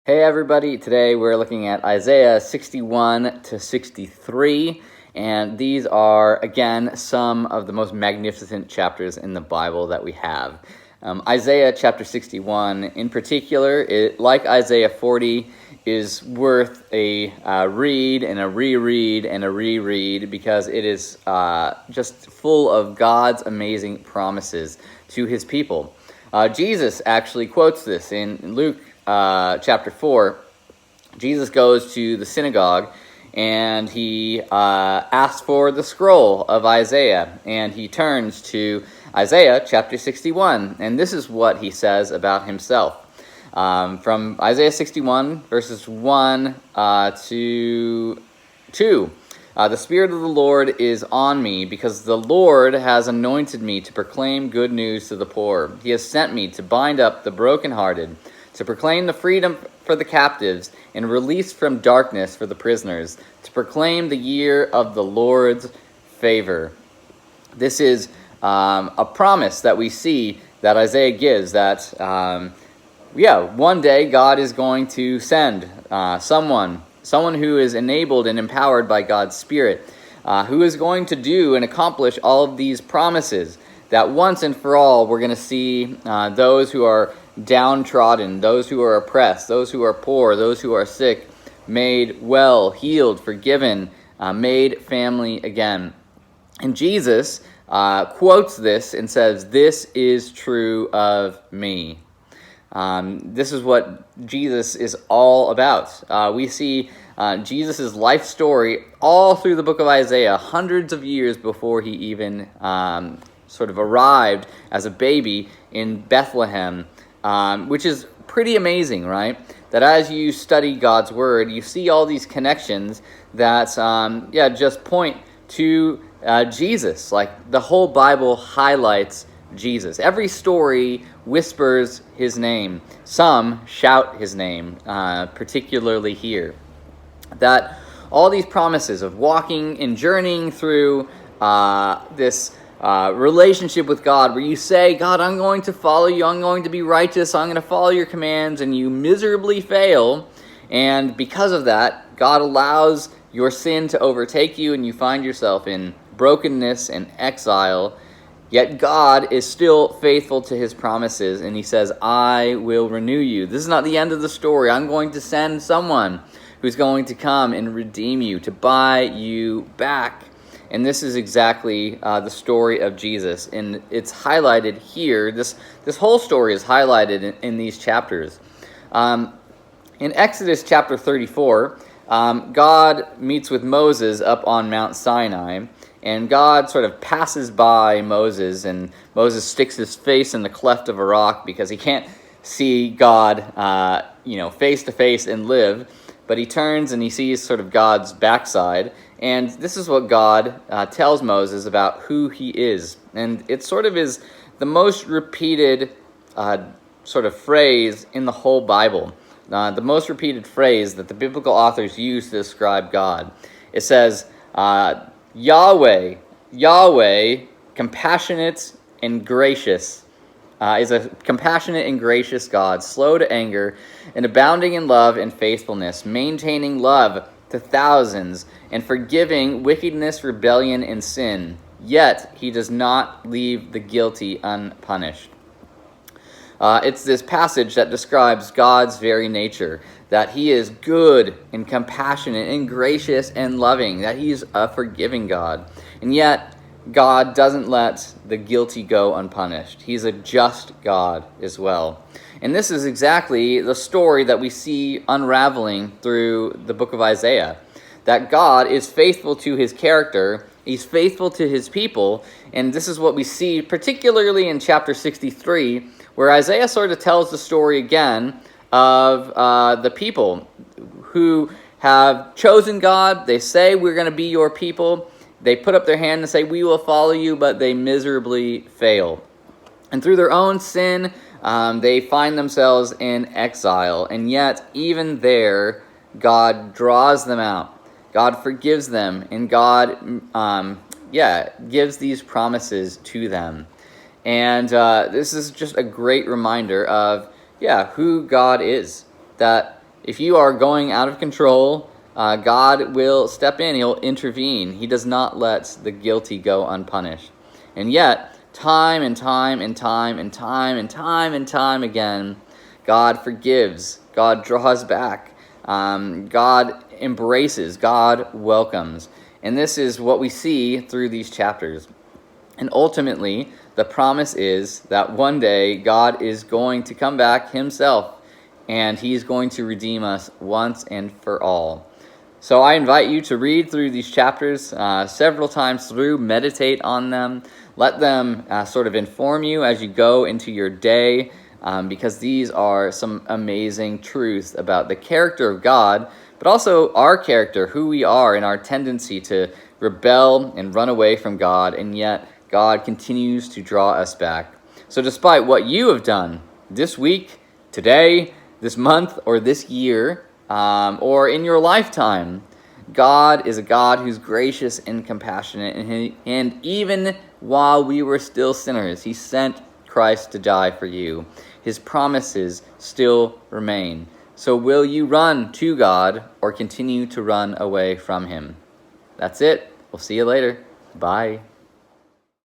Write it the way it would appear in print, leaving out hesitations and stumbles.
Hey everybody, today we're looking at Isaiah 61 to 63, and these are, again, some of the most magnificent chapters in the Bible that we have. Isaiah chapter 61 in particular, like Isaiah 40, is worth a read and a reread and a reread because it is just full of God's amazing promises to his people. Jesus actually quotes this in Luke chapter 4. Jesus goes to the synagogue and he asks for the scroll of Isaiah, and he turns to Isaiah chapter 61, and this is what he says about himself. From Isaiah 61, verses 1 to 2. The Spirit of the Lord is on me, because the Lord has anointed me to proclaim good news to the poor. He has sent me to bind up the brokenhearted, to proclaim the freedom for the captives and release from darkness for the prisoners, to proclaim the year of the Lord's favor. This is a promise that we see that Isaiah gives, that one day God is going to send someone who is enabled and empowered by God's Spirit, who is going to do and accomplish all of these promises, that once and for all we're going to see those who are downtrodden, those who are oppressed, those who are poor, those who are sick, made well, healed, forgiven, made family again. And Jesus quotes this and says, "This is true of me." This is what Jesus is all about. We see Jesus' life story all through the book of Isaiah, hundreds of years before he even sort of arrived as a baby in Bethlehem, which is pretty amazing, right? That as you study God's word, you see all these connections that just point to Jesus. Like, the whole Bible highlights Jesus. Every story whispers his name. Some shout his name, particularly here. That all these promises of walking and journeying through this relationship with God, where you say, "God, I'm going to follow you, I'm going to be righteous, I'm going to follow your commands," and you miserably fail, and because of that, God allows your sin to overtake you, and you find yourself in brokenness and exile. Yet God is still faithful to his promises, and he says, "I will renew you." This is not the end of the story. I'm going to send someone who's going to come and redeem you, to buy you back. And this is exactly the story of Jesus, and it's highlighted here. This whole story is highlighted in these chapters. In Exodus chapter 34, God meets with Moses up on Mount Sinai, and God sort of passes by Moses, and Moses sticks his face in the cleft of a rock because he can't see God, face to face and live. But he turns and he sees sort of God's backside, and this is what God tells Moses about who he is. And it sort of is the most repeated sort of phrase in the whole Bible, the most repeated phrase that the biblical authors use to describe God. It says, Yahweh, compassionate and gracious, is a compassionate and gracious God, slow to anger, and abounding in love and faithfulness, maintaining love to thousands, and forgiving wickedness, rebellion, and sin. Yet he does not leave the guilty unpunished. It's this passage that describes God's very nature, that he is good and compassionate and gracious and loving, that he's a forgiving God. And yet, God doesn't let the guilty go unpunished. He's a just God as well. And this is exactly the story that we see unraveling through the book of Isaiah, that God is faithful to his character, he's faithful to his people, and this is what we see particularly in chapter 63, where Isaiah sort of tells the story again of the people who have chosen God. They say, "We're going to be your people." They put up their hand and say, "We will follow you," but they miserably fail. And through their own sin, they find themselves in exile. And yet, even there, God draws them out. God forgives them, and God, gives these promises to them. And this is just a great reminder of, who God is. That If you are going out of control, God will step in. He'll intervene. He does not let the guilty go unpunished. And yet, time and time and time and time and time and time again, God forgives. God draws back. God embraces. God welcomes. And this is what we see through these chapters. And ultimately, the promise is that one day God is going to come back himself, and he's going to redeem us once and for all. So I invite you to read through these chapters several times through, meditate on them, let them sort of inform you as you go into your day, because these are some amazing truths about the character of God, but also our character, who we are, and our tendency to rebel and run away from God, and yet God continues to draw us back. So despite what you have done this week, today, this month, or this year, or in your lifetime, God is a God who's gracious and compassionate, and even while we were still sinners, he sent Christ to die for you. His promises still remain. So will you run to God or continue to run away from him? That's it. We'll see you later. Bye.